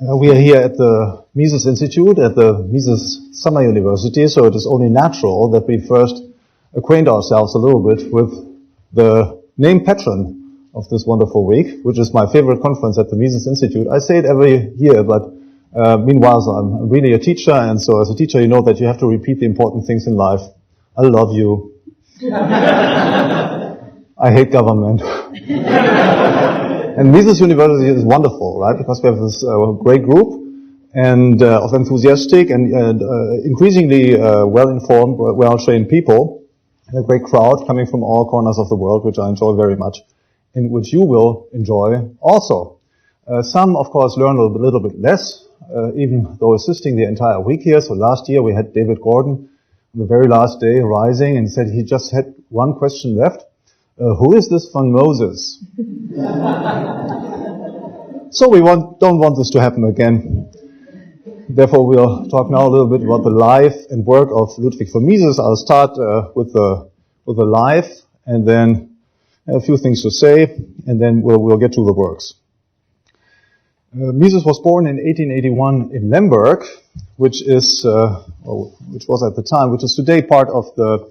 We are here at the Mises Institute, at the Mises Summer University, so it is only natural that we first acquaint ourselves a little bit with the name patron of this wonderful week, which is my favorite conference at the Mises Institute. I say it every year, but meanwhile, so I'm really a teacher, and so as a teacher, you know that you have to repeat the important things in life. I love you. I hate government. And Mises University is wonderful, right? Because we have this great group and of enthusiastic and increasingly well-informed, well-trained people, and a great crowd coming from all corners of the world, which I enjoy very much, and which you will enjoy also. Some, of course, learn a little bit less, even though assisting the entire week here. So last year we had David Gordon on the very last day rising and said he just had one question left. Who is this von Moses? So we don't want this to happen again. Therefore, we'll talk now a little bit about the life and work of Ludwig von Mises. I'll start with the life, and then a few things to say, and then we'll get to the works. Mises was born in 1881 in Lemberg, which was at the time, which is today part of the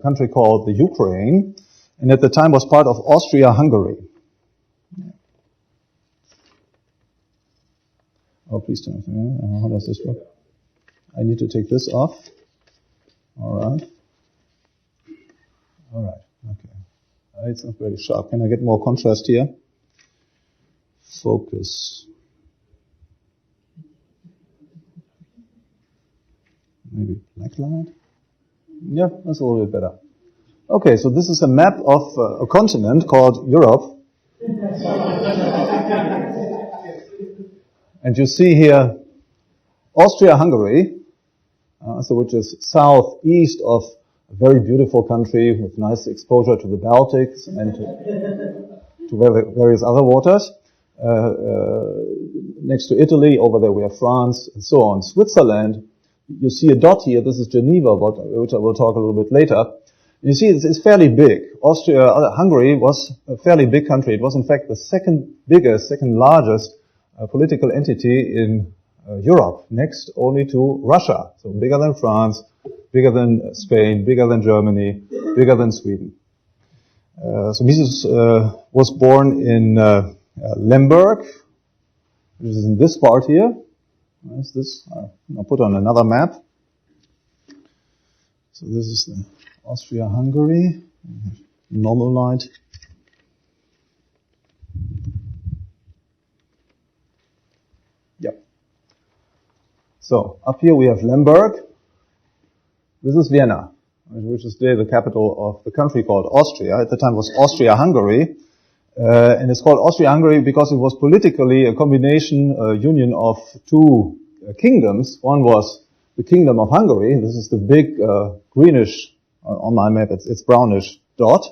country called the Ukraine, and at the time was part of Austria-Hungary. Oh, please don't. How does this work? I need to take this off. All right. Okay. It's not very sharp. Can I get more contrast here? Focus. Maybe black light? Yeah, that's a little bit better. Okay, so this is a map of a continent called Europe. And you see here Austria-Hungary, which is southeast of a very beautiful country with nice exposure to the Baltics and to various other waters. Next to Italy, over there we have France, and so on. Switzerland, you see a dot here, this is Geneva, which I will talk a little bit later. You see, it's fairly big. Hungary was a fairly big country. It was, in fact, the second largest political entity in Europe, next only to Russia. So bigger than France, bigger than Spain, bigger than Germany, bigger than Sweden. So Mises was born in Lemberg, which is in this part here. Where's this? I'll put on another map. So this is the Austria-Hungary, normal light. Yep. So up here we have Lemberg. This is Vienna, which is today the capital of the country called Austria. At the time it was Austria-Hungary. And it's called Austria-Hungary because it was politically a combination, union of two kingdoms. One was the Kingdom of Hungary. This is the big greenish, on my map it's brownish dot.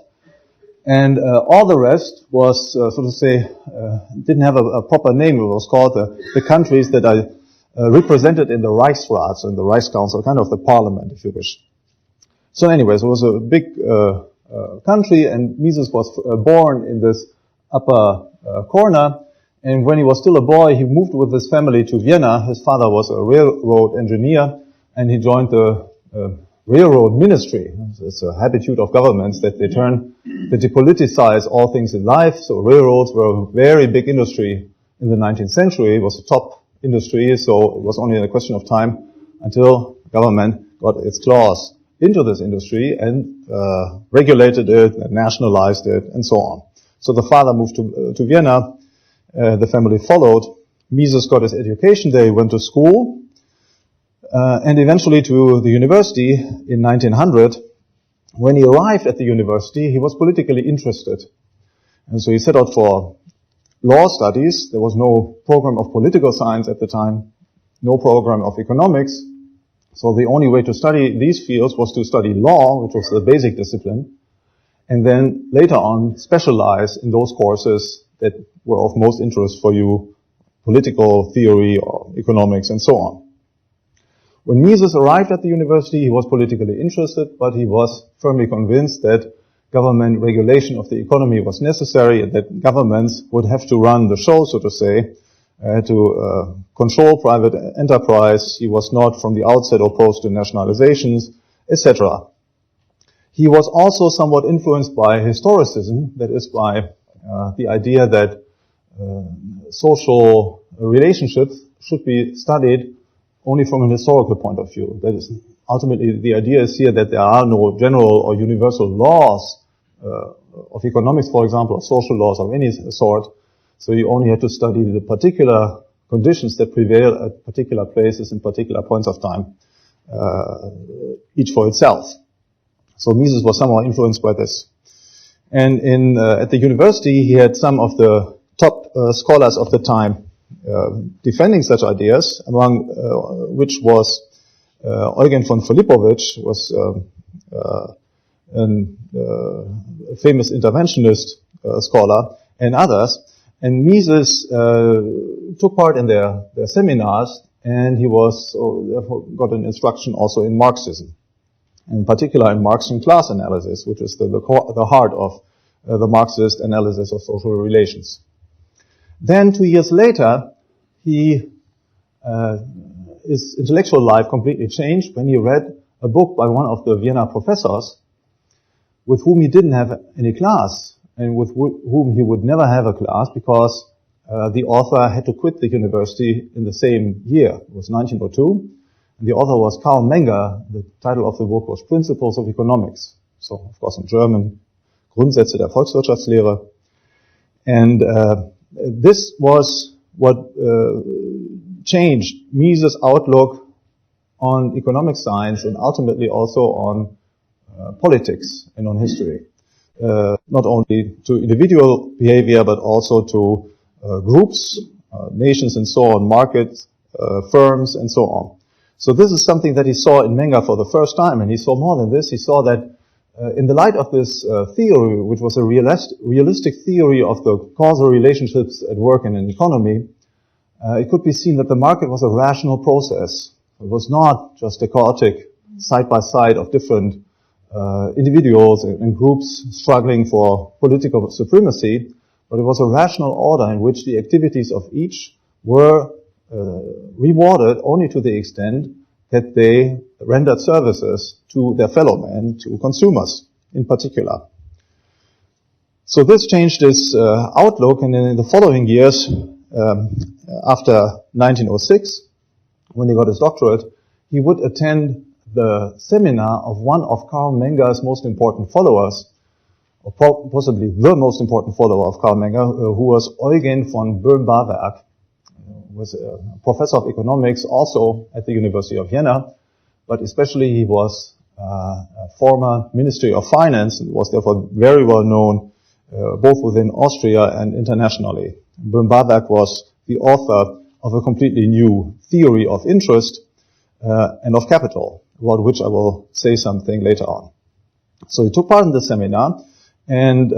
And all the rest was, so to say, didn't have a proper name. It was called the countries that are represented in the Reichsrat, so in the Reichscouncil, kind of the parliament, if you wish. So anyways, it was a big country, and Mises was born in this upper corner. And when he was still a boy, he moved with his family to Vienna. His father was a railroad engineer, and he joined the railroad ministry. It's a habitude of governments that they depoliticize all things in life. So railroads were a very big industry in the 19th century. It was a top industry, so it was only a question of time until government got its claws into this industry and regulated it, and nationalized it, and so on. So the father moved to Vienna. The family followed. Mises got his education there. He went to school. And eventually to the university in 1900. When he arrived at the university, he was politically interested. And so he set out for law studies. There was no program of political science at the time, no program of economics. So the only way to study these fields was to study law, which was the basic discipline, and then later on specialize in those courses that were of most interest for you, political theory or economics and so on. When Mises arrived at the university, he was politically interested, but he was firmly convinced that government regulation of the economy was necessary and that governments would have to run the show, so to say, had to control private enterprise. He was not from the outset opposed to nationalizations, etc. He was also somewhat influenced by historicism, that is by the idea that social relationships should be studied only from an historical point of view. That is, ultimately, the idea is here that there are no general or universal laws of economics, for example, or social laws of any sort. So you only have to study the particular conditions that prevail at particular places and particular points of time, each for itself. So Mises was somehow influenced by this. And at the university, he had some of the top scholars of the time defending such ideas, among which was Eugen von Filipovich, was a famous interventionist scholar, and others. And Mises took part in their seminars, and he was therefore got an instruction also in Marxism, in particular in Marxian class analysis, which is the heart of the Marxist analysis of social relations. Then 2 years later, his intellectual life completely changed when he read a book by one of the Vienna professors with whom he didn't have any class and with whom he would never have a class because the author had to quit the university in the same year. It was 1902. And the author was Karl Menger. The title of the book was Principles of Economics. So, of course, in German, Grundsätze der Volkswirtschaftslehre. And this was what changed Mises' outlook on economic science and ultimately also on politics and on history. Not only to individual behavior, but also to groups, nations and so on, markets, firms and so on. So this is something that he saw in Menger for the first time, and he saw more than this. He saw that in the light of this theory, which was a realistic theory of the causal relationships at work in an economy, it could be seen that the market was a rational process. It was not just a chaotic side-by-side of different individuals and groups struggling for political supremacy, but it was a rational order in which the activities of each were rewarded only to the extent that they rendered services to their fellow men, to consumers in particular. So this changed his outlook, and in the following years, after 1906, when he got his doctorate, he would attend the seminar of one of Karl Menger's most important followers, or possibly the most important follower of Karl Menger, who was Eugen von Boehm-bawerk, was a professor of economics also at the University of Vienna, but especially he was a former Ministry of Finance and was therefore very well known both within Austria and internationally. Boehm-bawerk was the author of a completely new theory of interest and of capital, about which I will say something later on. So he took part in the seminar, and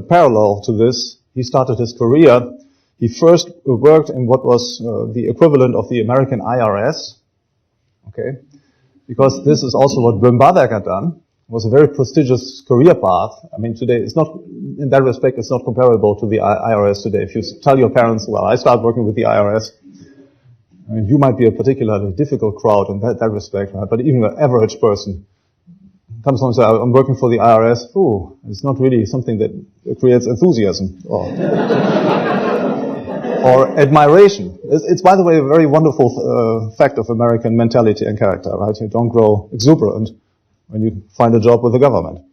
parallel to this, he started his career. He first worked in what was the equivalent of the American IRS, okay, because this is also what Boehm-bawerk had done. It was a very prestigious career path. I mean, today it's not, in that respect, it's not comparable to the IRS today. If you tell your parents, well, I started working with the IRS, I mean, you might be a particularly difficult crowd in that respect, right? But even an average person comes home and says, I'm working for the IRS. Ooh, it's not really something that creates enthusiasm or admiration. It's, by the way, a very wonderful fact of American mentality and character, right? You don't grow exuberant when you find a job with the government.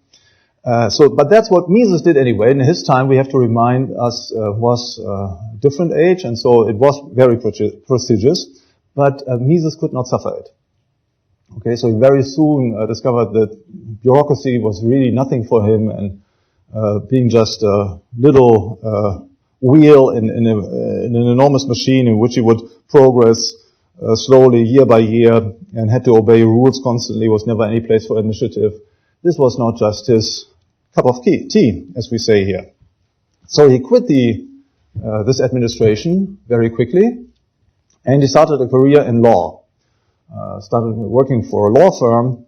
But that's what Mises did anyway. In his time, we have to remind us, was a different age, and so it was very prestigious. But Mises could not suffer it. Okay, so he very soon discovered that bureaucracy was really nothing for him, and being just a little wheel in an enormous machine in which he would progress slowly year by year and had to obey rules constantly, was never any place for initiative. This was not just his cup of tea, as we say here. So he quit this administration very quickly, and he started a career in law. Started working for a law firm,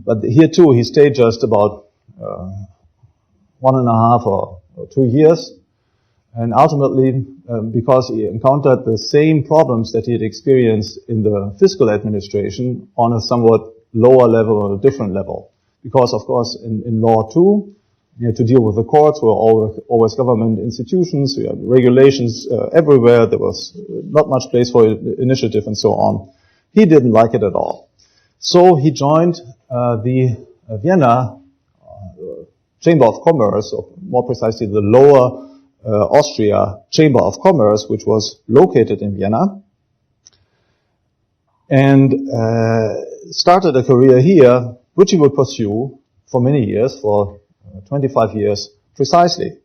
but here too he stayed just about 1.5 or 2 years. And ultimately, because he encountered the same problems that he had experienced in the fiscal administration on a somewhat lower level or a different level. Because, of course, in law too, you had to deal with the courts, were always government institutions, we had regulations everywhere, there was not much place for initiative and so on. He didn't like it at all. So he joined the Vienna Chamber of Commerce, or more precisely the Lower Austria Chamber of Commerce, which was located in Vienna, and started a career here, which he would pursue for many years, for 25 years precisely.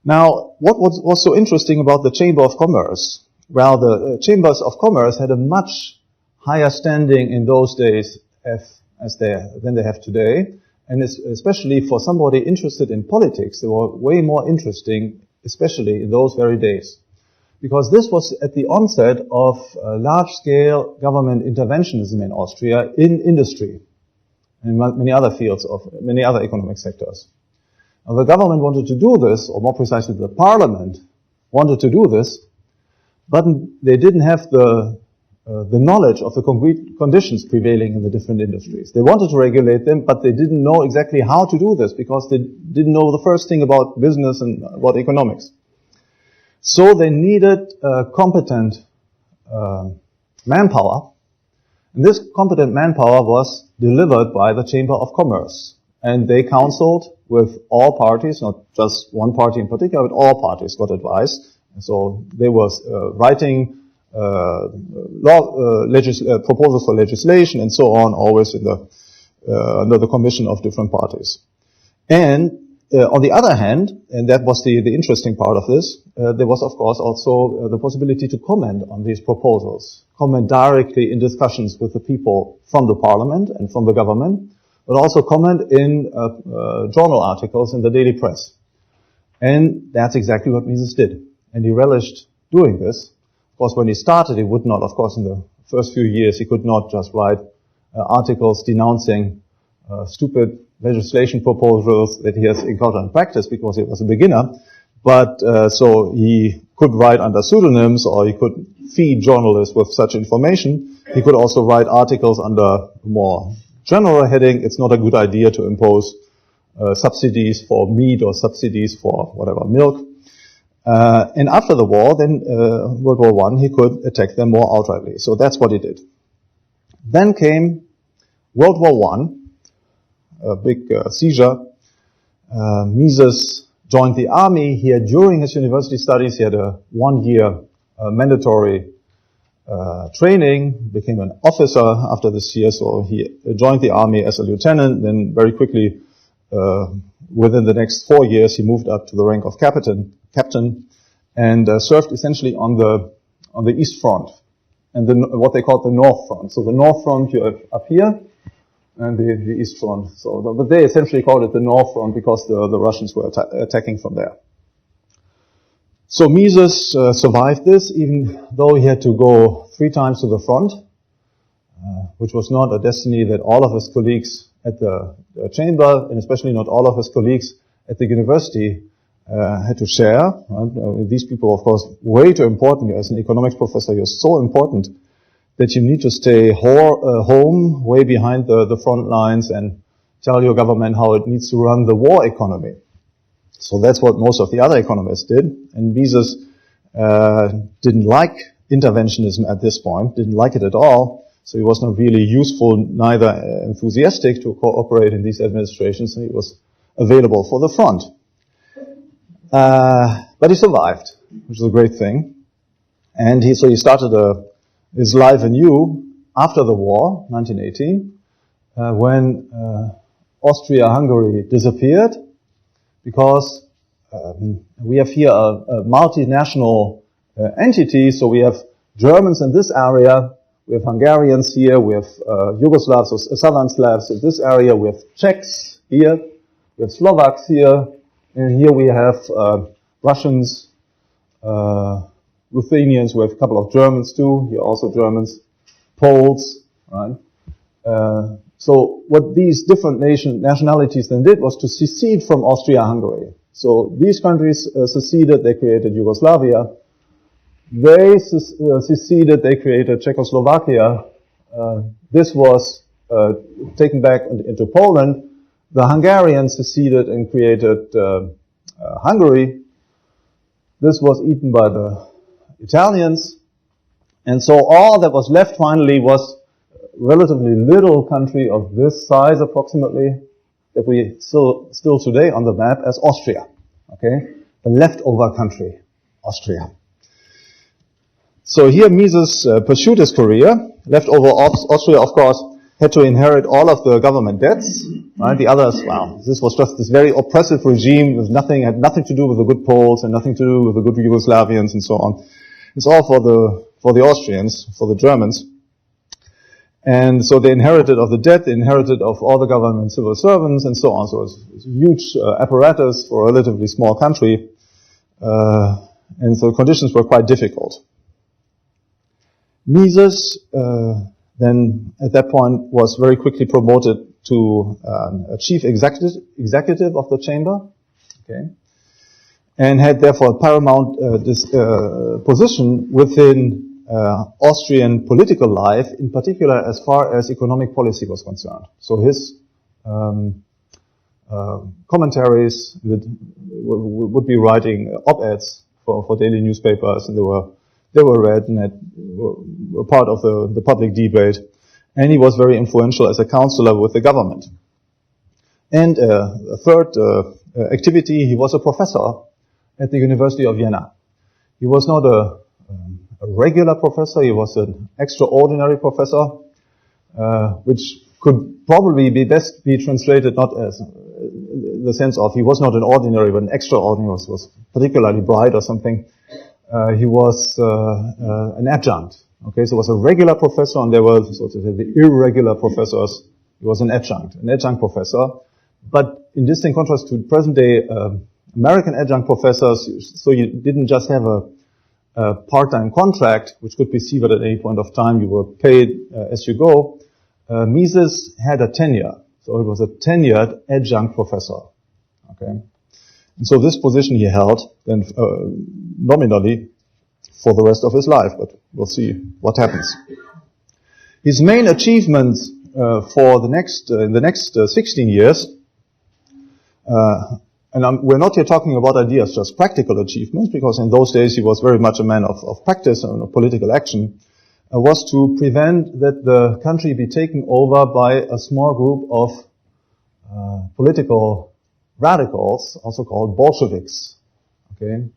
Now, what was so interesting about the Chamber of Commerce? Well, the Chambers of Commerce had a much higher standing in those days than they have today. And especially for somebody interested in politics, they were way more interesting, especially in those very days. Because this was at the onset of large-scale government interventionism in Austria in industry and many other fields of many other economic sectors. Now, the government wanted to do this, or more precisely the parliament wanted to do this, but they didn't have the knowledge of the concrete conditions prevailing in the different industries. They wanted to regulate them, but they didn't know exactly how to do this because they didn't know the first thing about business and about economics. So they needed competent manpower. And this competent manpower was delivered by the Chamber of Commerce. And they counseled with all parties, not just one party in particular, but all parties got advice. And so they was writing proposals for legislation and so on, always in the under the commission of different parties. And on the other hand, and that was the interesting part of this, there was of course also the possibility to comment on these proposals, comment directly in discussions with the people from the parliament and from the government, but also comment in journal articles in the daily press. And that's exactly what Mises did. And he relished doing this. Of course, when he started, he would not, of course, in the first few years, he could not just write articles denouncing stupid legislation proposals that he has encountered in practice because he was a beginner. But so he could write under pseudonyms, or he could feed journalists with such information. He could also write articles under a more general heading. It's not a good idea to impose subsidies for meat or subsidies for whatever, milk. And after the war, then World War I, he could attack them more outrightly. So that's what he did. Then came World War I, a big seizure. Mises joined the army. He had, during his university studies, he had a 1-year mandatory training, became an officer after this year, so he joined the army as a lieutenant, then very quickly, within the next 4 years, he moved up to the rank of captain, and served essentially on the East Front, and what they called the North Front. So the North Front you have up here, and the East Front. So, but they essentially called it the North Front because the Russians were attacking from there. So Mises survived this, even though he had to go 3 times to the front, which was not a destiny that all of his colleagues at the chamber, and especially not all of his colleagues at the university, had to share. Right? These people, of course, way too important. As an economics professor, you're so important that you need to stay home, way behind the front lines, and tell your government how it needs to run the war economy. So that's what most of the other economists did. And Mises didn't like interventionism at this point, didn't like it at all. So he was not really useful, neither enthusiastic to cooperate in these administrations. He was available for the front. But he survived, which is a great thing. And so he started his life anew after the war, 1918, when Austria-Hungary disappeared, because we have here a multinational entity. So we have Germans in this area, we have Hungarians here, we have Yugoslavs or Southern Slavs in this area, we have Czechs here, we have Slovaks here, and here we have Russians, Ruthenians, we have a couple of Germans too, here also Germans, Poles, right? So what these different nationalities then did was to secede from Austria-Hungary. So these countries seceded, they created Yugoslavia. They seceded, they created Czechoslovakia. This was taken back into Poland. The Hungarians seceded and created Hungary. This was eaten by the Italians. And so all that was left finally was a relatively little country of this size approximately that we still today on the map as Austria. Okay? The leftover country, Austria. So here Mises pursued his career. Leftover Austria, of course, had to inherit all of the government debts. Right? The others, well, this was just this very oppressive regime. Had nothing to do with the good Poles and nothing to do with the good Yugoslavians and so on. It's all for the Austrians, for the Germans. And so they inherited of the debt, they inherited of all the government civil servants and so on. So it's a huge apparatus for a relatively small country. And so conditions were quite difficult. Mises then at that point was very quickly promoted to a chief executive of the chamber, okay, and had therefore a paramount position within Austrian political life, in particular as far as economic policy was concerned. So his commentaries would be writing op-eds for daily newspapers, and they were read and were part of the public debate. And he was very influential as a counselor with the government. And a third activity, he was a professor at the University of Vienna. He was not a regular professor, he was an extraordinary professor, which could probably best be translated not as in the sense of he was not an ordinary but an extraordinary, was particularly bright or something. He was an adjunct. Okay, so he was a regular professor, and there were so to say the irregular professors. He was an adjunct professor. But in distinct contrast to present-day American adjunct professors, so you didn't just have a part-time contract, which could be severed at any point of time. You were paid as you go. Mises had a tenure, so it was a tenured adjunct professor. Okay, and so this position he held then nominally for the rest of his life, but we'll see what happens. His main achievements for the next 16 years, and we're not here talking about ideas, just practical achievements, because in those days he was very much a man of practice and of political action, was to prevent that the country be taken over by a small group of political radicals, also called Bolsheviks. Okay.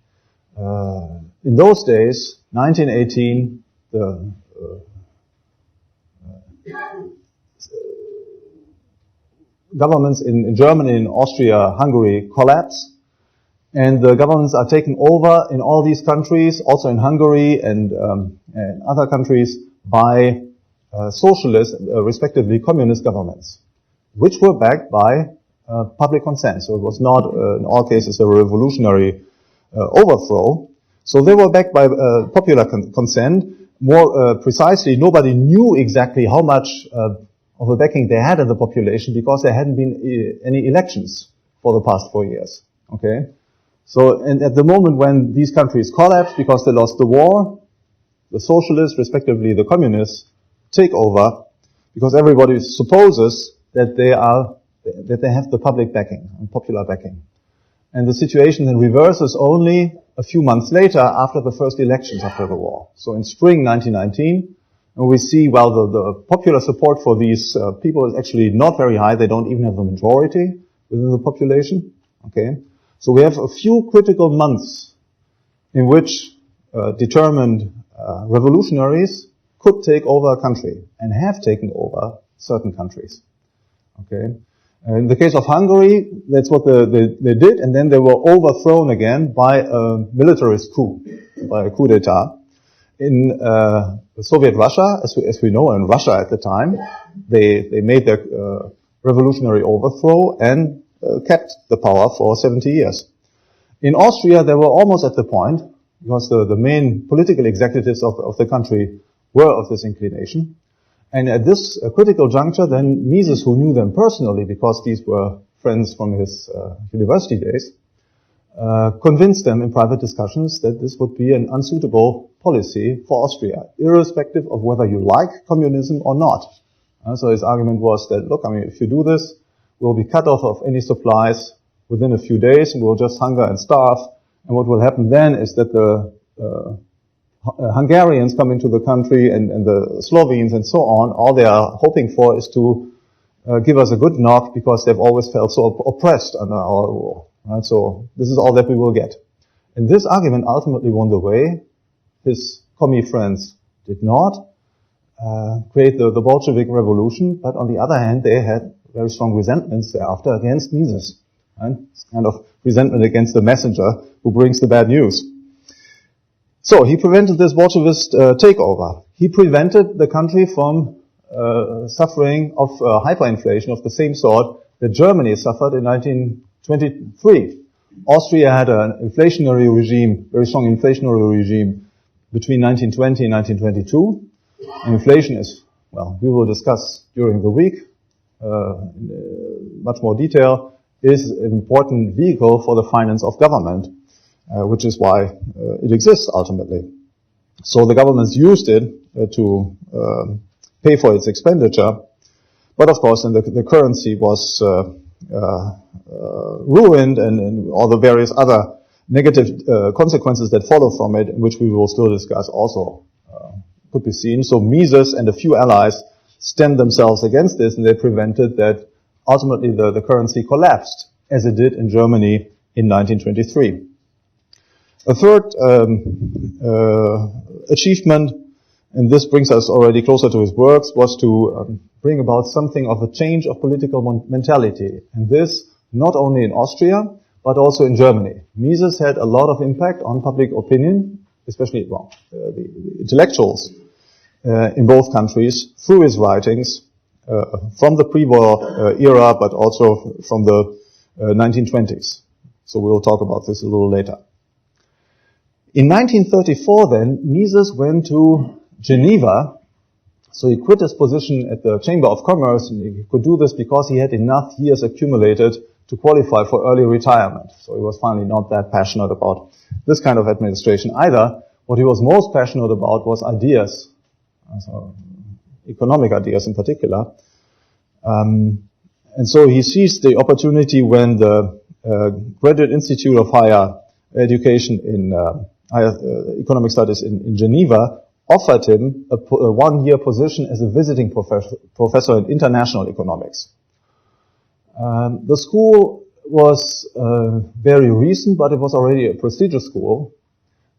In those days, 1918, the governments in Germany, in Austria, Hungary collapse, and the governments are taken over in all these countries, also in Hungary and other countries, by socialist, respectively communist governments, which were backed by public consent. So it was not, in all cases, a revolutionary overthrow. So they were backed by popular consent. More precisely, nobody knew exactly how much of a backing they had in the population because there hadn't been any elections for the past 4 years. Okay, so and at the moment when these countries collapsed because they lost the war, the socialists, respectively the communists, take over because everybody supposes that they have the public backing and popular backing. And the situation then reverses only a few months later after the first elections after the war. So in spring 1919, and we see, well, the popular support for these people is actually not very high. They don't even have a majority within the population. Okay, so we have a few critical months in which determined revolutionaries could take over a country and have taken over certain countries. Okay. In the case of Hungary, that's what they did, and then they were overthrown again by a militarist coup, by a coup d'etat. In Soviet Russia, as we know, in Russia at the time, they made their revolutionary overthrow and kept the power for 70 years. In Austria, they were almost at the point, because the main political executives of the country were of this inclination. And at this critical juncture, then Mises, who knew them personally because these were friends from his university days, convinced them in private discussions that this would be an unsuitable policy for Austria, irrespective of whether you like communism or not. So his argument was that, look, I mean, if you do this, we'll be cut off of any supplies within a few days, and we'll just hunger and starve. And what will happen then is that the Hungarians come into the country and the Slovenes and so on. All they are hoping for is to give us a good knock because they've always felt so oppressed under our rule. Right? So this is all that we will get. And this argument ultimately won the way. His commie friends did not create the Bolshevik revolution, but on the other hand, they had very strong resentments thereafter against Mises. Right? It's kind of resentment against the messenger who brings the bad news. So he prevented this Bolshevist takeover. He prevented the country from suffering of hyperinflation of the same sort that Germany suffered in 1923. Austria had an inflationary regime, very strong inflationary regime between 1920 and 1922. And inflation is, well, we will discuss during the week in much more detail, is an important vehicle for the finance of government, which is why it exists ultimately. So the governments used it to pay for its expenditure, but of course, then the currency was ruined, and all the various other negative consequences that follow from it, which we will still discuss, also could be seen. So Mises and a few allies stemmed themselves against this, and they prevented that ultimately the currency collapsed, as it did in Germany in 1923. A third achievement, and this brings us already closer to his works, was to bring about something of a change of political mentality. And this not only in Austria, but also in Germany. Mises had a lot of impact on public opinion, especially the intellectuals in both countries, through his writings from the pre-war era, but also from the 1920s. So we'll talk about this a little later. In 1934 then, Mises went to Geneva. So he quit his position at the Chamber of Commerce, and he could do this because he had enough years accumulated to qualify for early retirement. So he was finally not that passionate about this kind of administration either. What he was most passionate about was ideas, so economic ideas in particular. And so he seized the opportunity when the Graduate Institute of Higher Education in Higher Economic Studies in Geneva offered him a one-year position as a visiting professor in international economics. The school was very recent, but it was already a prestigious school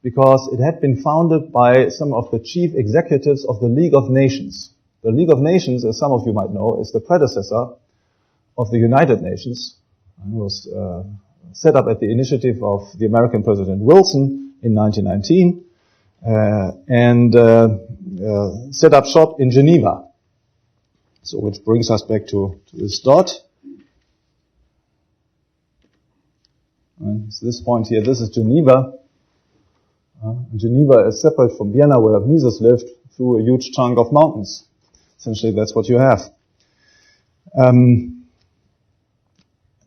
because it had been founded by some of the chief executives of the League of Nations. The League of Nations, as some of you might know, is the predecessor of the United Nations. It was set up at the initiative of the American President Wilson in 1919 and set up shop in Geneva. So which brings us back to this dot. And it's this point here. This is Geneva. Geneva is separate from Vienna, where Mises lived, through a huge chunk of mountains. Essentially, that's what you have.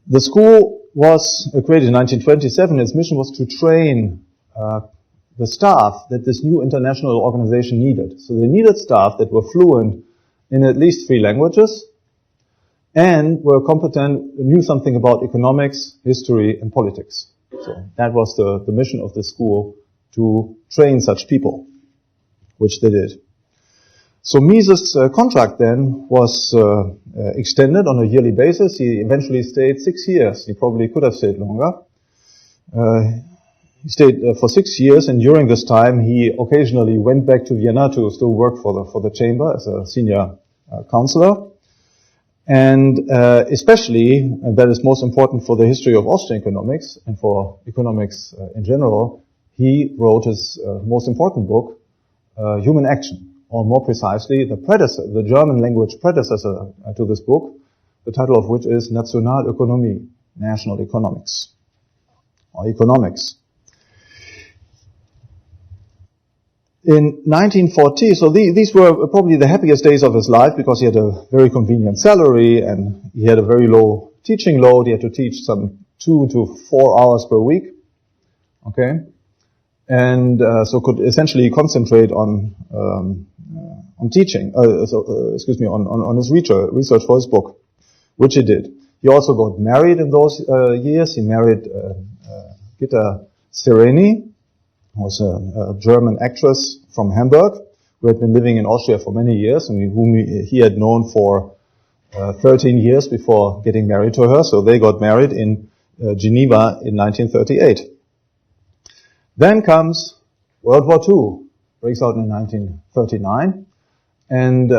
The school was created in 1927. Its mission was to train the staff that this new international organization needed. So they needed staff that were fluent in at least 3 languages and were competent, knew something about economics, history, and politics. So that was the mission of the school, to train such people, which they did. So Mises' contract then was extended on a yearly basis. He eventually stayed 6 years. He probably could have stayed longer. He stayed for 6 years, and during this time he occasionally went back to Vienna to still work for the chamber as a senior counselor. And especially, and that is most important for the history of Austrian economics and for economics in general, he wrote his most important book, Human Action, or more precisely, the German language predecessor to this book, the title of which is Nationalökonomie, National Economics, or Economics. In 1940, so these were probably the happiest days of his life because he had a very convenient salary and he had a very low teaching load. He had to teach some 2 to 4 hours per week. Okay, and so could essentially concentrate on teaching. On his research for his book, which he did. He also got married in those years. He married Gitta Sereni, who was a German actress from Hamburg, who had been living in Austria for many years, and whom he had known for 13 years before getting married to her. So they got married in Geneva in 1938. Then comes World War II, breaks out in 1939. And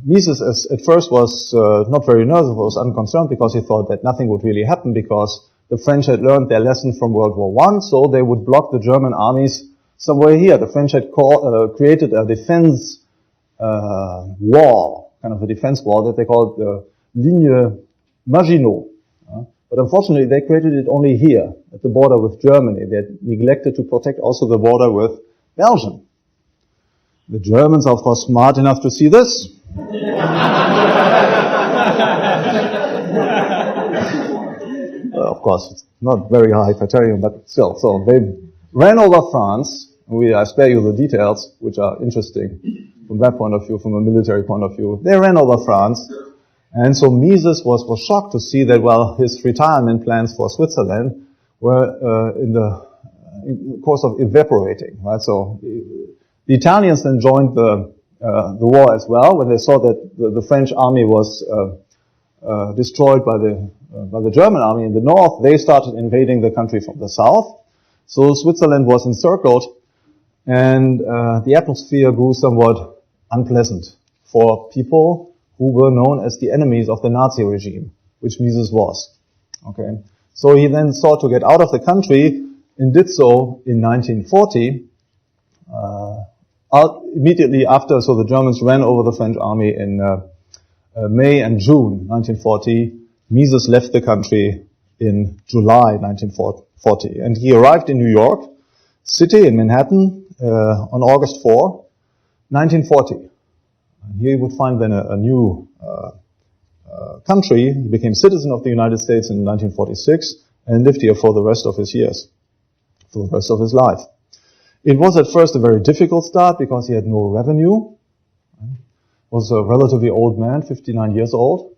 Mises at first was not very nervous, was unconcerned, because he thought that nothing would really happen, because the French had learned their lesson from World War I, so they would block the German armies somewhere here. The French had created a defense wall, kind of a defense wall that they called the Ligne Maginot. But unfortunately, they created it only here, at the border with Germany. They had neglected to protect also the border with Belgium. The Germans are, of course, smart enough to see this. Of course, it's not very high criterion, but still. So they ran over France. I spare you the details, which are interesting from that point of view, from a military point of view. They ran over France. And so Mises was shocked to see that, well, his retirement plans for Switzerland were in the course of evaporating, right? So the Italians then joined the war as well. When they saw that the French army was destroyed by the German army in the north, they started invading the country from the south. So Switzerland was encircled, and the atmosphere grew somewhat unpleasant for people who were known as the enemies of the Nazi regime, which Mises was. Okay, so he then sought to get out of the country and did so in 1940. Immediately after, so the Germans ran over the French army in May and June 1940. Mises left the country in July 1940, and he arrived in New York City in Manhattan on August 4, 1940. Here he would find then a new country. He became citizen of the United States in 1946 and lived here for the rest of his years, for the rest of his life. It was at first a very difficult start because he had no revenue. He was a relatively old man, 59 years old.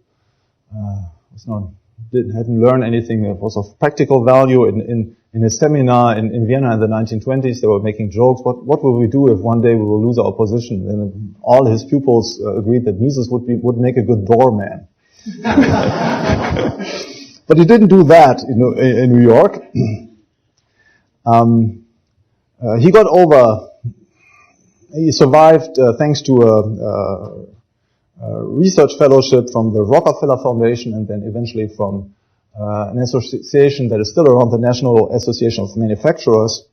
Hadn't learned anything that was of practical value. In his seminar in Vienna in the 1920s, they were making jokes. What will we do if one day we will lose our position? And all his pupils agreed that Mises would make a good doorman. But he didn't do that in New York. He survived thanks to a research fellowship from the Rockefeller Foundation, and then eventually from an association that is still around, the National Association of Manufacturers.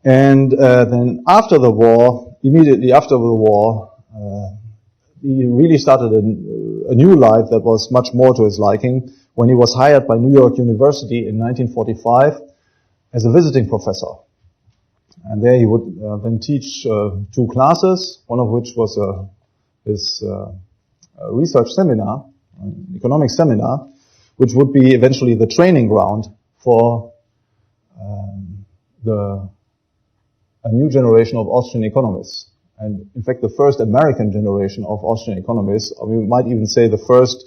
And then after the war, immediately after the war, he really started a new life that was much more to his liking when he was hired by New York University in 1945 as a visiting professor. And there he would then teach 2 classes, one of which was his research seminar, an economics seminar, which would be eventually the training ground for a new generation of Austrian economists. And in fact, the first American generation of Austrian economists, or we might even say the first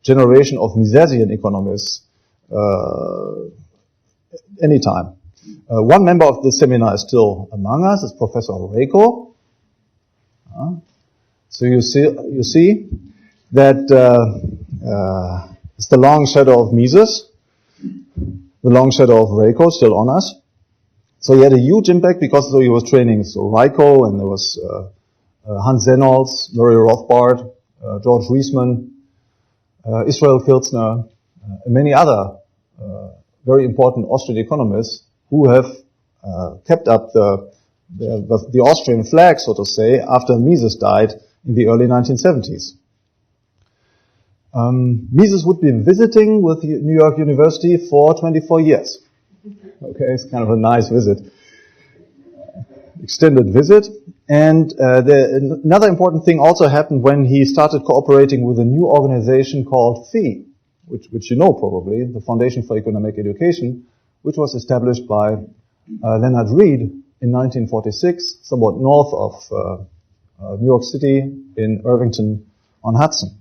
generation of Misesian economists anytime. One member of this seminar is still among us, is Professor Reiko. So you see that it's the long shadow of Mises, the long shadow of Reiko still on us. So he had a huge impact because he was training Reiko, and there was Hans Sennholz, Murray Rothbard, George Hülsmann, Israel Kirzner, and many other very important Austrian economists who have kept up the Austrian flag, so to say, after Mises died in the early 1970s. Mises would be visiting with New York University for 24 years. Okay, it's kind of a nice visit. Extended visit. And another important thing also happened when he started cooperating with a new organization called FEE, which you know probably, the Foundation for Economic Education, which was established by Leonard Reed in 1946, somewhat north of New York City in Irvington on Hudson.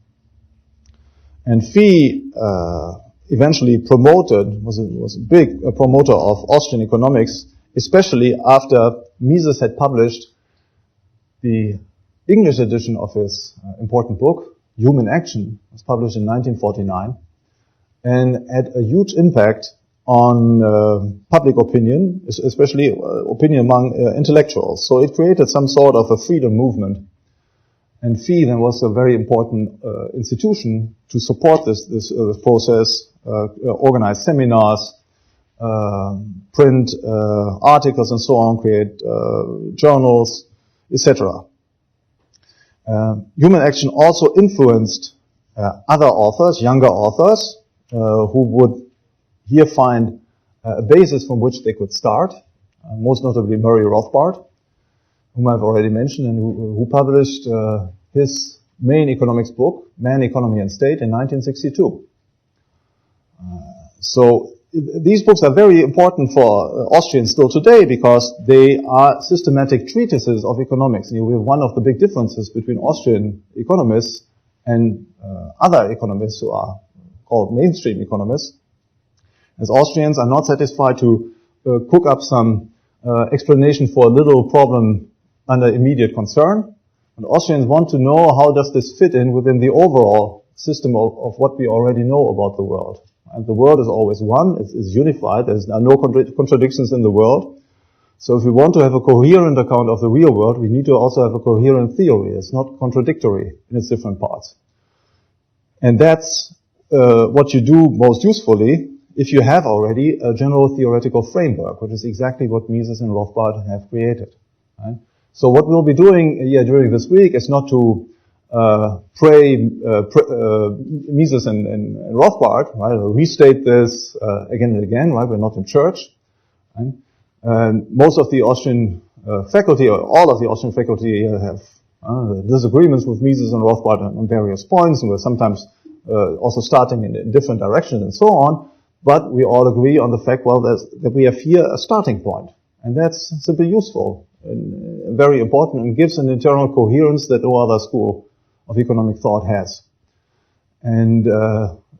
And Fee eventually was a big promoter of Austrian economics, especially after Mises had published the English edition of his important book, Human Action. It was published in 1949 and had a huge impact on public opinion, especially opinion among intellectuals. So it created some sort of a freedom movement. And Fee then was a very important institution to support this process, organize seminars, print articles and so on, create journals, etc. Human Action also influenced other authors, younger authors, who would here find a basis from which they could start, most notably Murray Rothbard, whom I've already mentioned, and who published his main economics book, Man, Economy and State, in 1962. So these books are very important for Austrians still today because they are systematic treatises of economics. And one of the big differences between Austrian economists and other economists who are called mainstream economists, as Austrians are not satisfied to cook up some explanation for a little problem under immediate concern. And Austrians want to know how does this fit in within the overall system of what we already know about the world. And the world is always one, it's unified, there are no contradictions in the world. So if we want to have a coherent account of the real world, we need to also have a coherent theory. It's not contradictory in its different parts. And that's what you do most usefully if you have already a general theoretical framework, which is exactly what Mises and Rothbard have created. Right? So what we'll be doing during this week is not to Mises and Rothbard, right? Or restate this again and again, right? We're not in church. Right? Most of the Austrian faculty, or all of the Austrian faculty, have disagreements with Mises and Rothbard on various points, and we're sometimes also starting in different directions and so on. But we all agree on the fact, well, that we have here a starting point, and that's simply useful and very important, and gives an internal coherence that no other school of economic thought has. And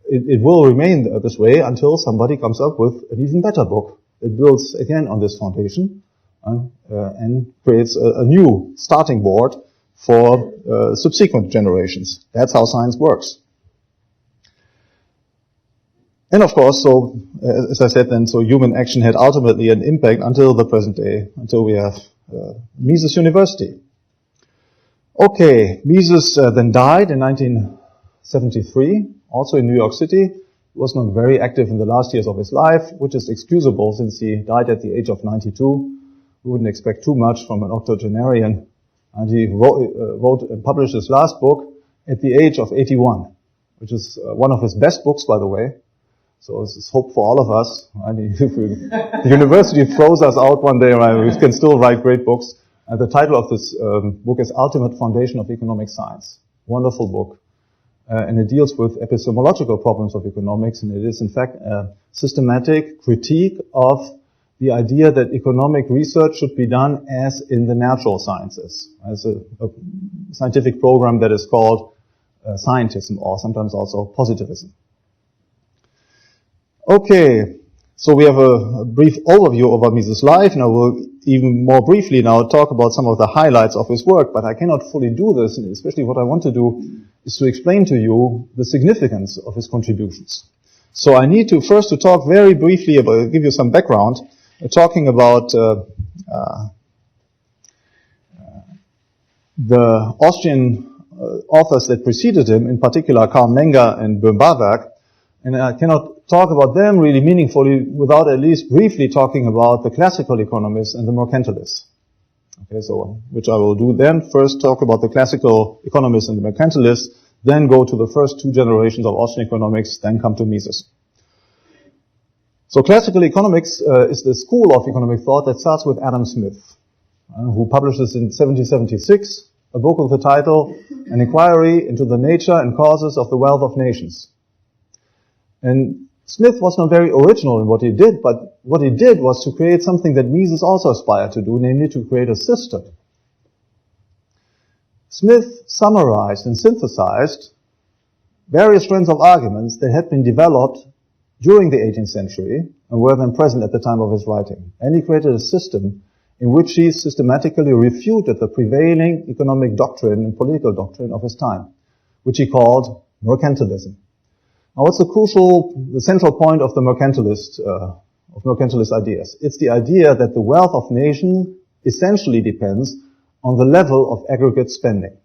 it will remain this way until somebody comes up with an even better book. It builds again on this foundation and creates a new starting board for subsequent generations. That's how science works. And of course, so as I said then, so human action had ultimately an impact until the present day, until we have Mises University. Okay, Mises then died in 1973, also in New York City. He was not very active in the last years of his life, which is excusable since he died at the age of 92. We wouldn't expect too much from an octogenarian. And he wrote and published his last book at the age of 81, which is one of his best books, by the way. So this is hope for all of us. Right? If the university throws us out one day, right, we can still write great books. And the title of this book is Ultimate Foundation of Economic Science. Wonderful book. And it deals with epistemological problems of economics, and it is in fact a systematic critique of the idea that economic research should be done as in the natural sciences, as a scientific program that is called scientism, or sometimes also positivism. Okay, so we have a brief overview of Mises' life. Now we'll even more briefly now talk about some of the highlights of his work, but I cannot fully do this, and especially what I want to do is to explain to you the significance of his contributions. So I need to first to talk very briefly about, give you some background, talking about the Austrian authors that preceded him, in particular Karl Menger and boehm-bawerk, and I cannot talk about them really meaningfully without at least briefly talking about the classical economists and the mercantilists. Okay, so which I will do then. First talk about the classical economists and the mercantilists, then go to the first two generations of Austrian economics, then come to Mises. So classical economics is the school of economic thought that starts with Adam Smith, who publishes in 1776 a book with the title An Inquiry into the Nature and Causes of the Wealth of Nations. And Smith was not very original in what he did, but what he did was to create something that Mises also aspired to do, namely to create a system. Smith summarized and synthesized various strands of arguments that had been developed during the 18th century and were then present at the time of his writing. And he created a system in which he systematically refuted the prevailing economic doctrine and political doctrine of his time, which he called mercantilism. Now, what's the central point of the mercantilist ideas? It's the idea that the wealth of nations essentially depends on the level of aggregate spending.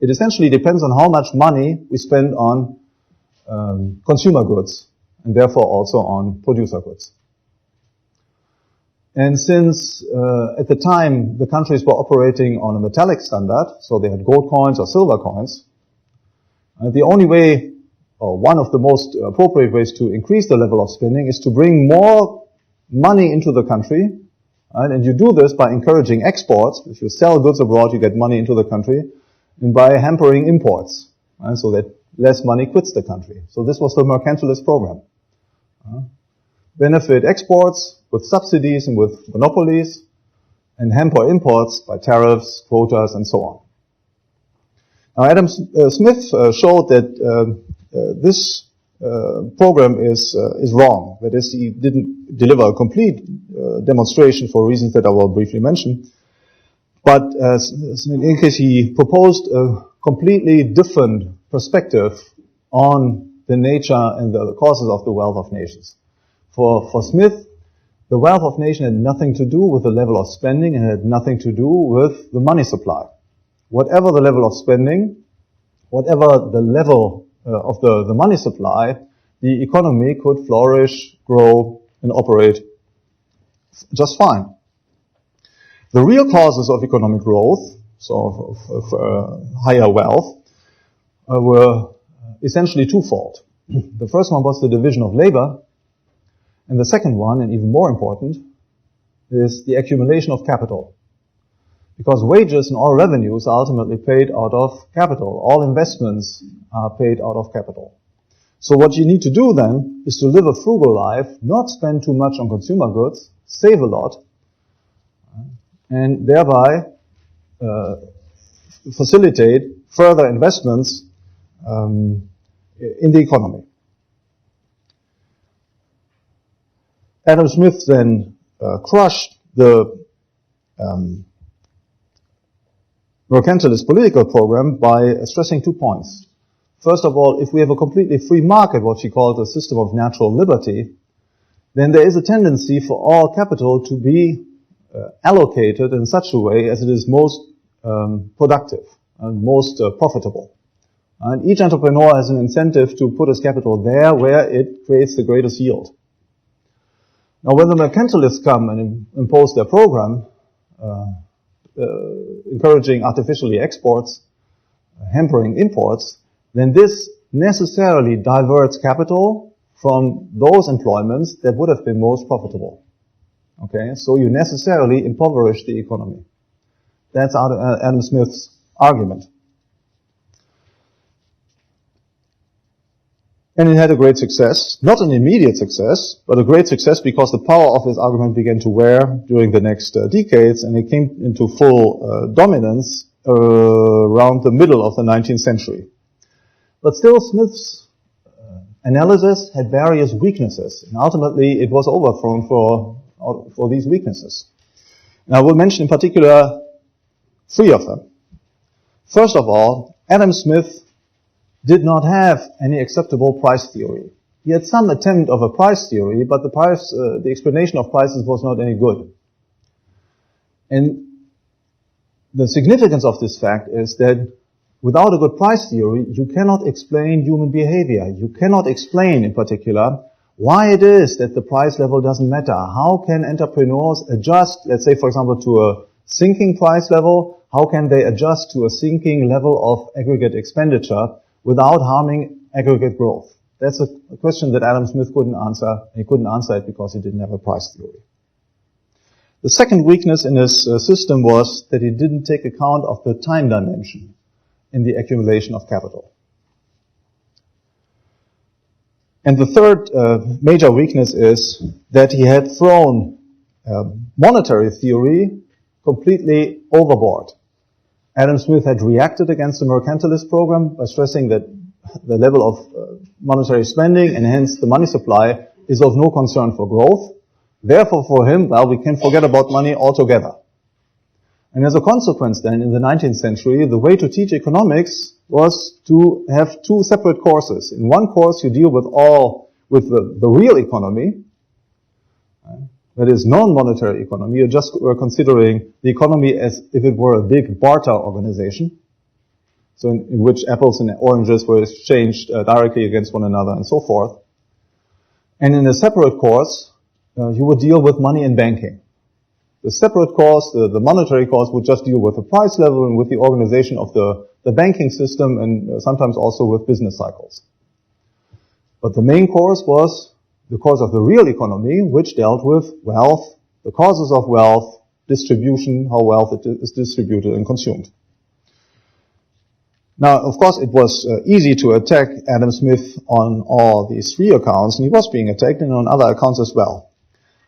It essentially depends on how much money we spend on consumer goods, and therefore also on producer goods. And since at the time the countries were operating on a metallic standard, so they had gold coins or silver coins, the only way, or one of the most appropriate ways to increase the level of spending is to bring more money into the country, right? And you do this by encouraging exports. If you sell goods abroad, you get money into the country, and by hampering imports, right? So that less money quits the country. So this was the mercantilist program. Benefit exports with subsidies and with monopolies, and hamper imports by tariffs, quotas, and so on. Now, Adam Smith showed that this program is wrong. That is, he didn't deliver a complete demonstration for reasons that I will briefly mention. But in any case, he proposed a completely different perspective on the nature and the causes of the wealth of nations. For Smith, the wealth of nations had nothing to do with the level of spending and had nothing to do with the money supply. Whatever the level of spending, whatever the level of the money supply, the economy could flourish, grow, and operate just fine. The real causes of economic growth, so of higher wealth, were essentially twofold. The first one was the division of labor, and the second one, and even more important, is the accumulation of capital. Because wages and all revenues are ultimately paid out of capital. All investments are paid out of capital. So what you need to do then is to live a frugal life, not spend too much on consumer goods, save a lot, and thereby facilitate further investments in the economy. Adam Smith then crushed the mercantilist political program by stressing 2 points. First of all, if we have a completely free market, what she called a system of natural liberty, then there is a tendency for all capital to be allocated in such a way as it is most productive and most profitable. And each entrepreneur has an incentive to put his capital there where it creates the greatest yield. Now, when the mercantilists come and impose their program, encouraging artificially exports, hampering imports, then this necessarily diverts capital from those employments that would have been most profitable. Okay, so you necessarily impoverish the economy. That's Adam Smith's argument. And it had a great success, not an immediate success, but a great success because the power of his argument began to wear during the next decades, and it came into full dominance around the middle of the 19th century. But still, Smith's analysis had various weaknesses, and ultimately it was overthrown for these weaknesses. And I will mention in particular 3 of them. First of all, Adam Smith did not have any acceptable price theory. He had some attempt of a price theory, but the explanation of prices was not any good. And the significance of this fact is that without a good price theory, you cannot explain human behavior. You cannot explain, in particular, why it is that the price level doesn't matter. How can entrepreneurs adjust, let's say, for example, to a sinking price level? How can they adjust to a sinking level of aggregate expenditure without harming aggregate growth? That's a question that Adam Smith couldn't answer. He couldn't answer it because he didn't have a price theory. The second weakness in his system was that he didn't take account of the time dimension in the accumulation of capital. And the third major weakness is that he had thrown monetary theory completely overboard. Adam Smith had reacted against the mercantilist program by stressing that the level of monetary spending and hence the money supply is of no concern for growth. Therefore, for him, well, we can forget about money altogether. And as a consequence then, in the 19th century, the way to teach economics was to have two separate courses. In one course, you deal with the real economy, that is non-monetary economy. You just were considering the economy as if it were a big barter organization, so in which apples and oranges were exchanged directly against one another and so forth. And in a separate course, you would deal with money and banking. The separate course, the monetary course, would just deal with the price level and with the organization of the banking system and sometimes also with business cycles. But the main course was the course of the real economy, which dealt with wealth, the causes of wealth, distribution, how wealth is distributed and consumed. Now, of course, it was easy to attack Adam Smith on all these three accounts, and he was being attacked and on other accounts as well.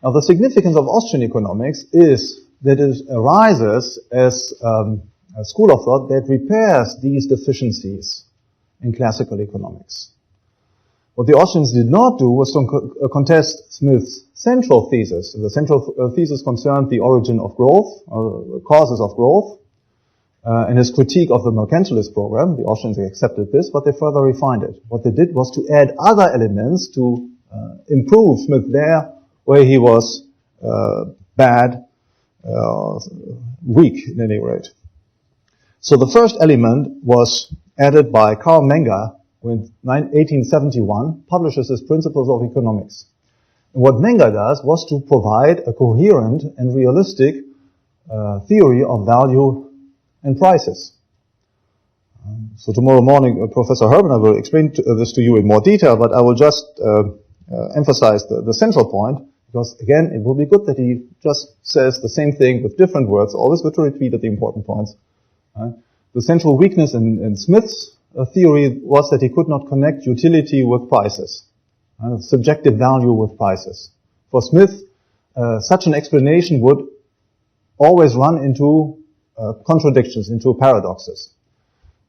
Now, the significance of Austrian economics is that it arises as a school of thought that repairs these deficiencies in classical economics. What the Austrians did not do was to contest Smith's central thesis. The central thesis concerned the origin of growth, or causes of growth, and his critique of the mercantilist program. The Austrians accepted this, but they further refined it. What they did was to add other elements to improve Smith there where he was bad, weak in any rate. So the first element was added by Carl Menger in 1871, publishes his Principles of Economics. And what Menger does was to provide a coherent and realistic theory of value and prices. So tomorrow morning, Professor Hülsmann will explain this to you in more detail, but I will just emphasize the central point, because again, it will be good that he just says the same thing with different words, always good to repeat at the important points. The central weakness in Smith's theory was that he could not connect utility with prices, subjective value with prices. For Smith, such an explanation would always run into contradictions, into paradoxes.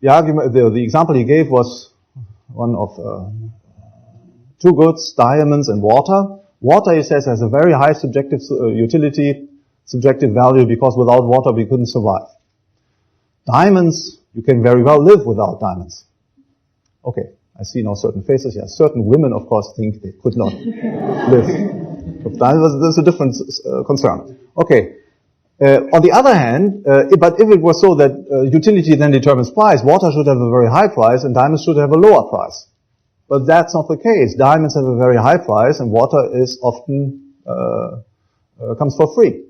The argument, the example he gave was one of two goods, diamonds and water. Water, he says, has a very high subjective utility, subjective value, because without water we couldn't survive. Diamonds, you can very well live without diamonds. Okay, I see now certain faces. Yes, certain women, of course, think they could not live with diamonds. There's a different concern. Okay. On the other hand, but if it was so that utility then determines price, water should have a very high price and diamonds should have a lower price. But that's not the case. Diamonds have a very high price and water is often comes for free.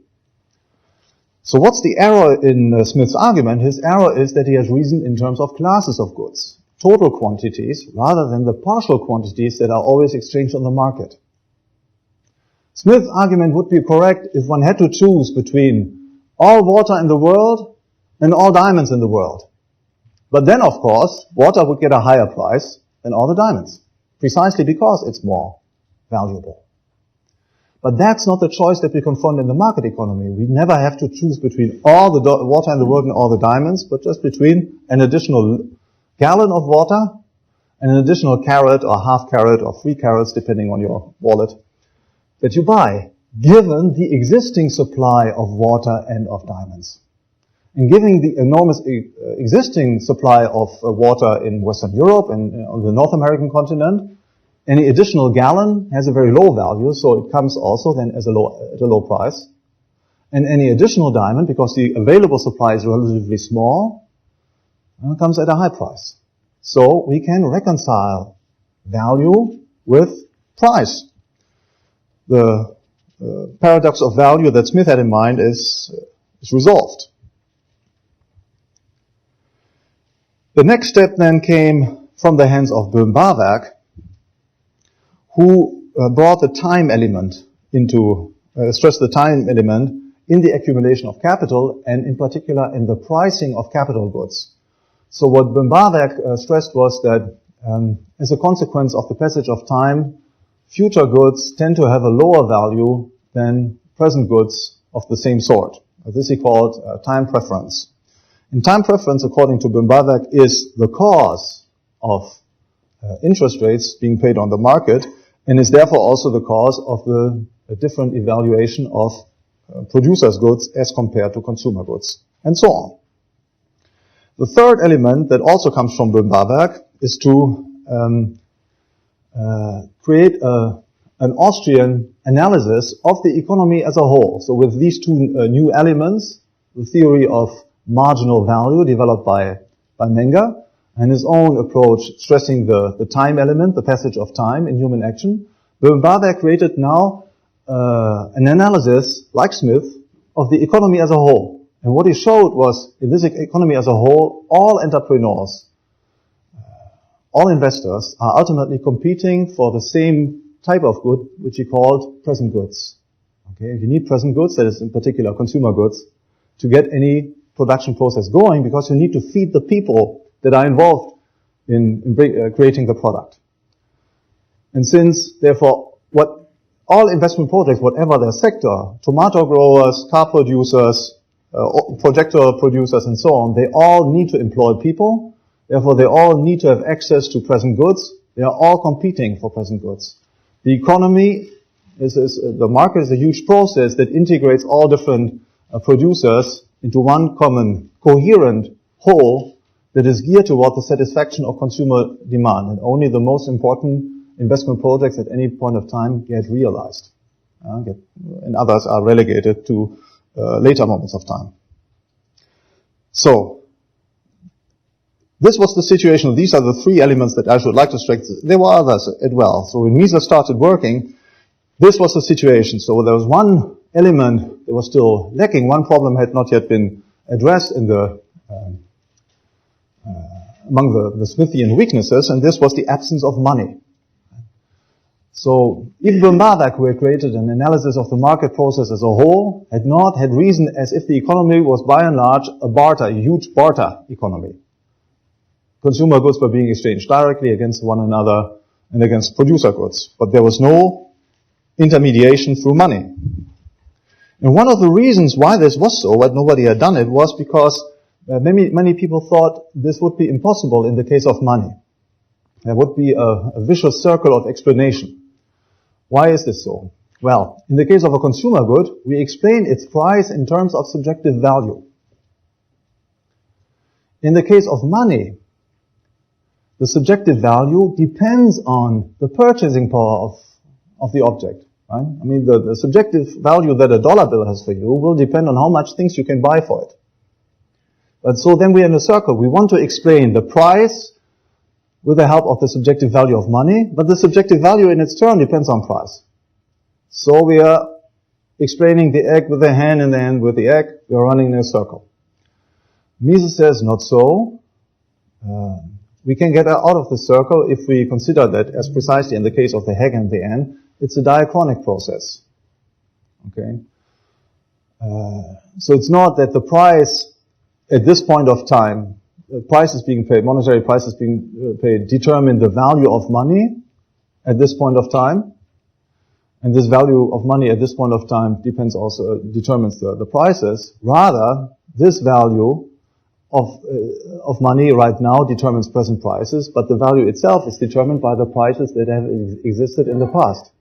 So what's the error in Smith's argument? His error is that he has reasoned in terms of classes of goods, total quantities, rather than the partial quantities that are always exchanged on the market. Smith's argument would be correct if one had to choose between all water in the world and all diamonds in the world. But then, of course, water would get a higher price than all the diamonds, precisely because it's more valuable. But that's not the choice that we confront in the market economy. We never have to choose between all the water in the world and all the diamonds, but just between an additional gallon of water and an additional carat or half carat or 3 carats, depending on your wallet, that you buy, given the existing supply of water and of diamonds. And given the enormous existing supply of water in Western Europe and on the North American continent, any additional gallon has a very low value, so it comes also then as at a low price. And any additional diamond, because the available supply is relatively small, comes at a high price. So we can reconcile value with price. The paradox of value that Smith had in mind is resolved. The next step then came from the hands of boehm-bawerk, who brought the time element into, stressed the time element in the accumulation of capital and in particular in the pricing of capital goods. So what boehm-bawerk stressed was that as a consequence of the passage of time, future goods tend to have a lower value than present goods of the same sort. This is called time preference. And time preference, according to boehm-bawerk, is the cause of interest rates being paid on the market, and is therefore also the cause of the different evaluation of producers' goods as compared to consumer goods, and so on. The third element that also comes from boehm-bawerk is to create an Austrian analysis of the economy as a whole. So with these two new elements, the theory of marginal value developed by Menger, and his own approach stressing the time element, the passage of time in human action, boehm-bawerk created now an analysis, like Smith, of the economy as a whole. And what he showed was, in this economy as a whole, all entrepreneurs, all investors are ultimately competing for the same type of good, which he called present goods. Okay, you need present goods, that is in particular consumer goods, to get any production process going, because you need to feed the people that are involved in creating the product. And since, therefore, all investment projects, whatever their sector, tomato growers, car producers, projector producers, and so on, they all need to employ people. Therefore, they all need to have access to present goods. They are all competing for present goods. The economy the market is a huge process that integrates all different producers into one common, coherent whole that is geared toward the satisfaction of consumer demand. And only the most important investment projects at any point of time get realized. And others are relegated to later moments of time. So, this was the situation. These are the three elements that I should like to stress. There were others as well. So when Mises started working, this was the situation. So there was one element that was still lacking. One problem had not yet been addressed in among the Smithian weaknesses, and this was the absence of money. So even boehm-bawerk, who had created an analysis of the market process as a whole, had not had reasoned as if the economy was by and large a huge barter economy. Consumer goods were being exchanged directly against one another and against producer goods. But there was no intermediation through money. And one of the reasons why this was so, but nobody had done it, was because many people thought this would be impossible in the case of money. There would be a vicious circle of explanation. Why is this so? Well, in the case of a consumer good, we explain its price in terms of subjective value. In the case of money, the subjective value depends on the purchasing power of the object. Right? I mean, the subjective value that a dollar bill has for you will depend on how much things you can buy for it. But so then we're in a circle. We want to explain the price with the help of the subjective value of money, but the subjective value in its turn depends on price. So we are explaining the egg with the hen and the hen with the egg. We are running in a circle. Mises says not so. We can get out of the circle if we consider that, as precisely in the case of the egg and the hen, it's a diachronic process. Okay? So it's not that the price at this point of time, price is being paid, monetary price is being paid, determine the value of money at this point of time. And this value of money at this point of time determines the prices. Rather, this value of money right now determines present prices, but the value itself is determined by the prices that have existed in the past.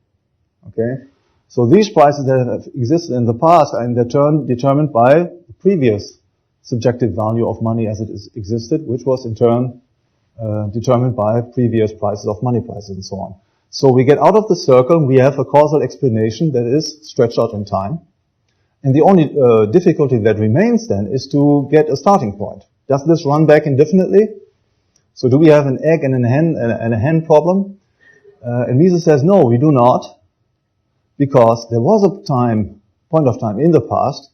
Okay? So these prices that have existed in the past are in their turn determined by the previous subjective value of money as it existed, which was in turn determined by previous prices of money prices and so on. So we get out of the circle, we have a causal explanation that is stretched out in time. And the only difficulty that remains then is to get a starting point. Does this run back indefinitely? So do we have an egg and a hen problem? And Mises says, no, we do not, because there was a point of time in the past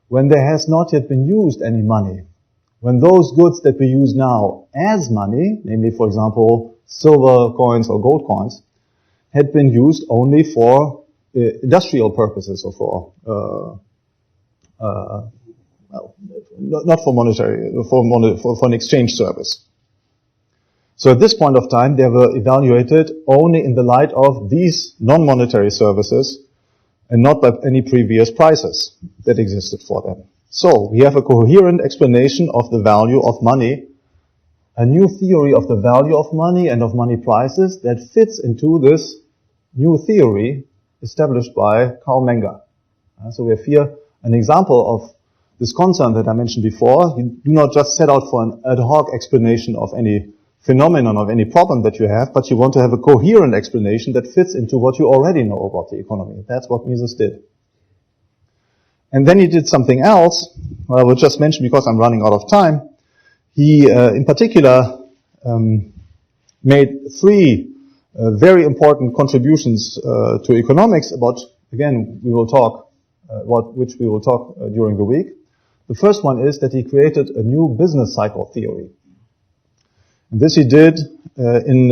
when there has not yet been used any money. When those goods that we use now as money, namely, for example, silver coins or gold coins, had been used only for industrial purposes or for not for monetary, for an exchange service. So at this point of time, they were evaluated only in the light of these non-monetary services and not by any previous prices that existed for them. So we have a coherent explanation of the value of money, a new theory of the value of money and of money prices that fits into this new theory established by Karl Menger. So we have here an example of this concern that I mentioned before. You do not just set out for an ad hoc explanation of any phenomenon, of any problem that you have, but you want to have a coherent explanation that fits into what you already know about the economy. That's what Mises did. And then he did something else, I will just mention because I'm running out of time. He, in particular, made three very important contributions to economics about, again, we will talk, which we will talk during the week. The first one is that he created a new business cycle theory. And this he did in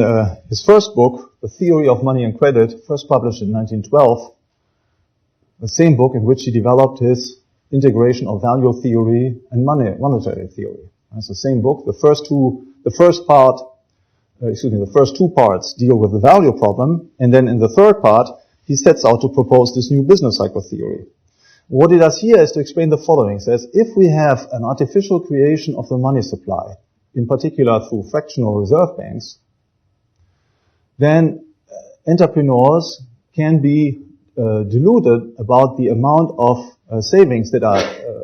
his first book, The Theory of Money and Credit, first published in 1912, the same book in which he developed his integration of value theory and monetary theory. It's the same book. The first two parts deal with the value problem, and then in the third part, he sets out to propose this new business cycle theory. What he does here is to explain the following. He says, if we have an artificial creation of the money supply, in particular through fractional reserve banks, then entrepreneurs can be deluded about the amount of savings that are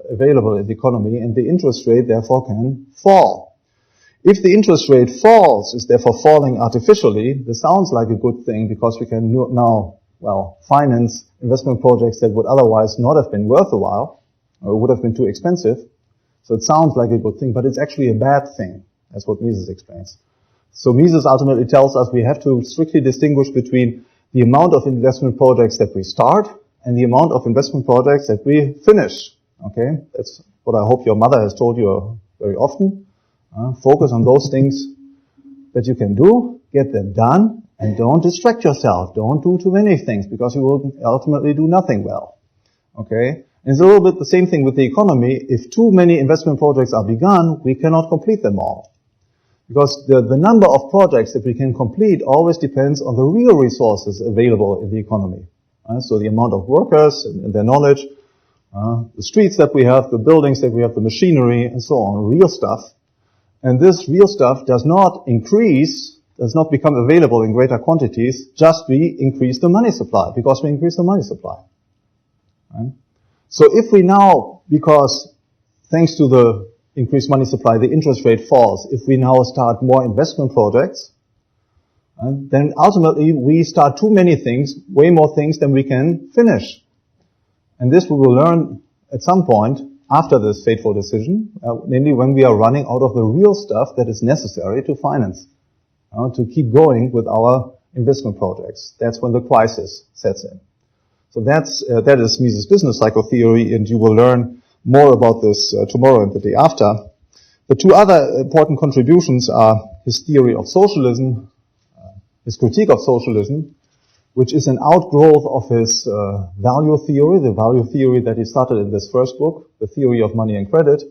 available in the economy, and the interest rate therefore can fall. If the interest rate falls, is therefore falling artificially, this sounds like a good thing because we can now, finance investment projects that would otherwise not have been worth a while, or would have been too expensive. So it sounds like a good thing, but it's actually a bad thing. That's what Mises explains. So Mises ultimately tells us we have to strictly distinguish between the amount of investment projects that we start and the amount of investment projects that we finish. Okay? That's what I hope your mother has told you very often. Focus on those things that you can do, get them done, and don't distract yourself. Don't do too many things because you will ultimately do nothing well. Okay? And it's a little bit the same thing with the economy. If too many investment projects are begun, we cannot complete them all. Because the number of projects that we can complete always depends on the real resources available in the economy. So the amount of workers and their knowledge, the streets that we have, the buildings that we have, the machinery, and so on, real stuff. And this real stuff does not increase, does not become available in greater quantities, just we increase the money supply, because we increase the money supply. Right? So if we now, because thanks to the increased money supply, the interest rate falls, if we now start more investment projects, then ultimately we start too many things, way more things than we can finish. And this we will learn at some point after this fateful decision, namely when we are running out of the real stuff that is necessary to finance, to keep going with our investment projects. That's when the crisis sets in. So that is Mises' business cycle theory, and you will learn more about this tomorrow and the day after. The two other important contributions are his theory of socialism, his critique of socialism, which is an outgrowth of his value theory, the value theory that he started in this first book, The Theory of Money and Credit.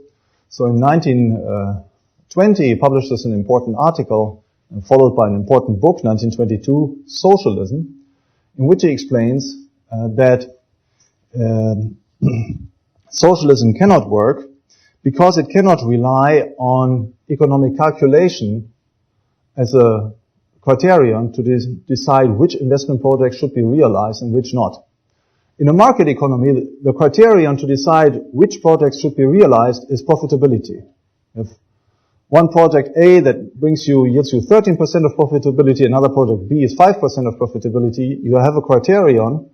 So in 1920, he published this an important article, and followed by an important book, 1922, Socialism, in which he explains that socialism cannot work because it cannot rely on economic calculation as a criterion to decide which investment projects should be realized and which not. In a market economy, the criterion to decide which projects should be realized is profitability. If one project A that yields you 13% of profitability, another project B is 5% of profitability, you have a criterion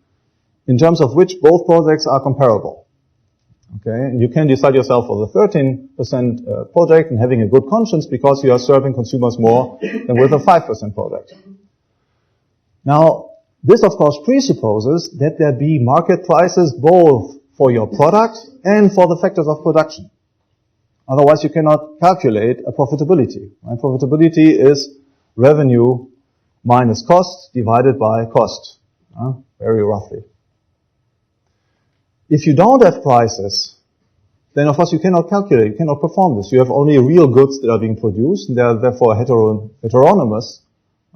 in terms of which both projects are comparable. Okay, and you can decide yourself for the 13% project and having a good conscience because you are serving consumers more than with a 5% project. Now, this of course presupposes that there be market prices both for your product and for the factors of production. Otherwise you cannot calculate a profitability. Right? Profitability is revenue minus cost divided by cost, very roughly. If you don't have prices, then of course you cannot calculate, you cannot perform this. You have only real goods that are being produced, and they are therefore heteronomous.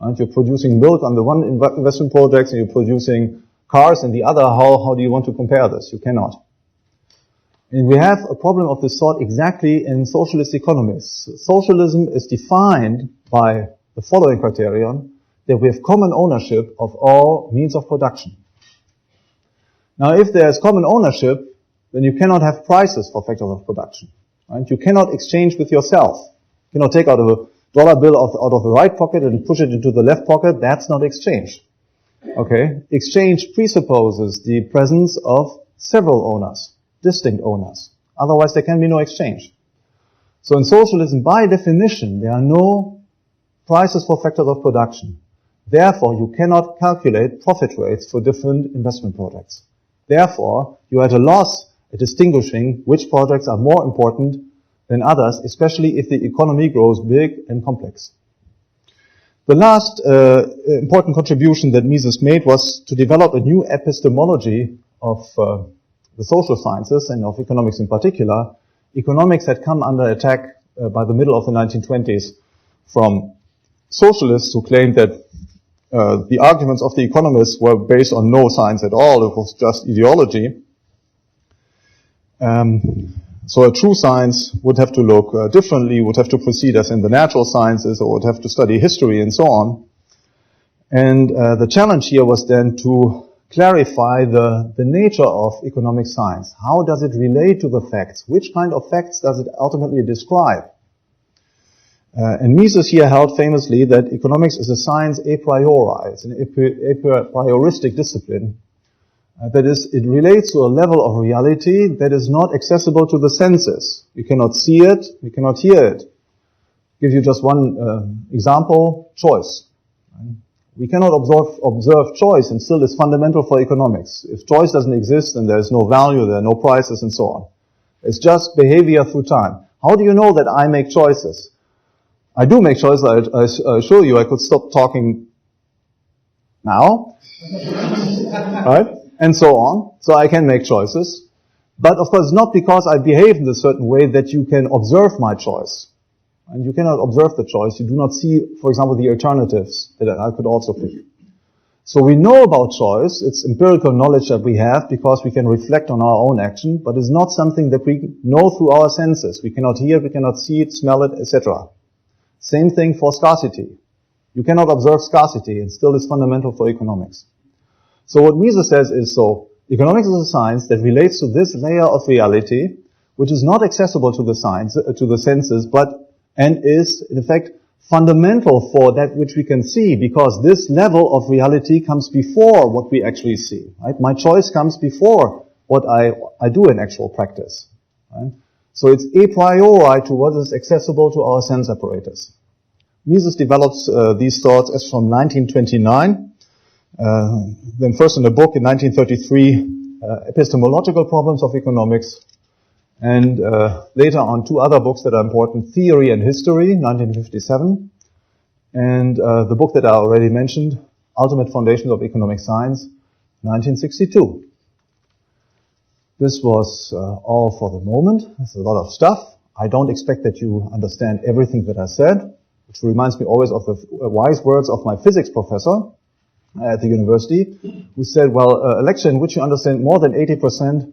And you're producing milk on the one investment project, and you're producing cars in the other. How do you want to compare this? You cannot. And we have a problem of this sort exactly in socialist economies. Socialism is defined by the following criterion, that we have common ownership of all means of production. Now, if there's common ownership, then you cannot have prices for factors of production. Right? You cannot exchange with yourself. You cannot take out a dollar bill out of the right pocket and push it into the left pocket. That's not exchange. Okay? Exchange presupposes the presence of several owners, distinct owners. Otherwise, there can be no exchange. So in socialism, by definition, there are no prices for factors of production. Therefore, you cannot calculate profit rates for different investment projects. Therefore, you are at a loss at distinguishing which projects are more important than others, especially if the economy grows big and complex. The last important contribution that Mises made was to develop a new epistemology of the social sciences and of economics in particular. Economics had come under attack by the middle of the 1920s from socialists who claimed that the arguments of the economists were based on no science at all. It was just ideology. So a true science would have to look differently, would have to proceed as in the natural sciences, or would have to study history and so on. And the challenge here was then to clarify the nature of economic science. How does it relate to the facts? Which kind of facts does it ultimately describe? And Mises here held famously that economics is a science a priori. It's an a prioristic discipline. That is, it relates to a level of reality that is not accessible to the senses. We cannot see it, we cannot hear it. Give you just one example, choice. We cannot observe choice, and still it's fundamental for economics. If choice doesn't exist, then there is no value, there are no prices, and so on. It's just behavior through time. How do you know that I make choices? I do make choices. I assure you I could stop talking now. Right? And so on. So I can make choices. But of course, not because I behave in a certain way that you can observe my choice. And you cannot observe the choice. You do not see, for example, the alternatives that I could also pick. So we know about choice. It's empirical knowledge that we have because we can reflect on our own action, but it's not something that we know through our senses. We cannot hear it, we cannot see it, smell it, etc. Same thing for scarcity. You cannot observe scarcity, and still it's fundamental for economics. So what Mises says is, so economics is a science that relates to this layer of reality, which is not accessible to the senses, and is in effect fundamental for that which we can see, because this level of reality comes before what we actually see. Right? My choice comes before what I do in actual practice. Right? So it's a priori to what is accessible to our sense apparatus. Mises develops these thoughts as from 1929. Then first in a book in 1933, Epistemological Problems of Economics, and later on two other books that are important, Theory and History, 1957, and the book that I already mentioned, Ultimate Foundations of Economic Science, 1962. This was all for the moment. It's a lot of stuff. I don't expect that you understand everything that I said, which reminds me always of the wise words of my physics professor at the university, who said, well, a lecture in which you understand more than 80%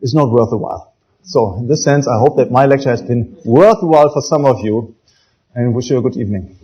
is not worth a while. So in this sense, I hope that my lecture has been worthwhile for some of you, and wish you a good evening.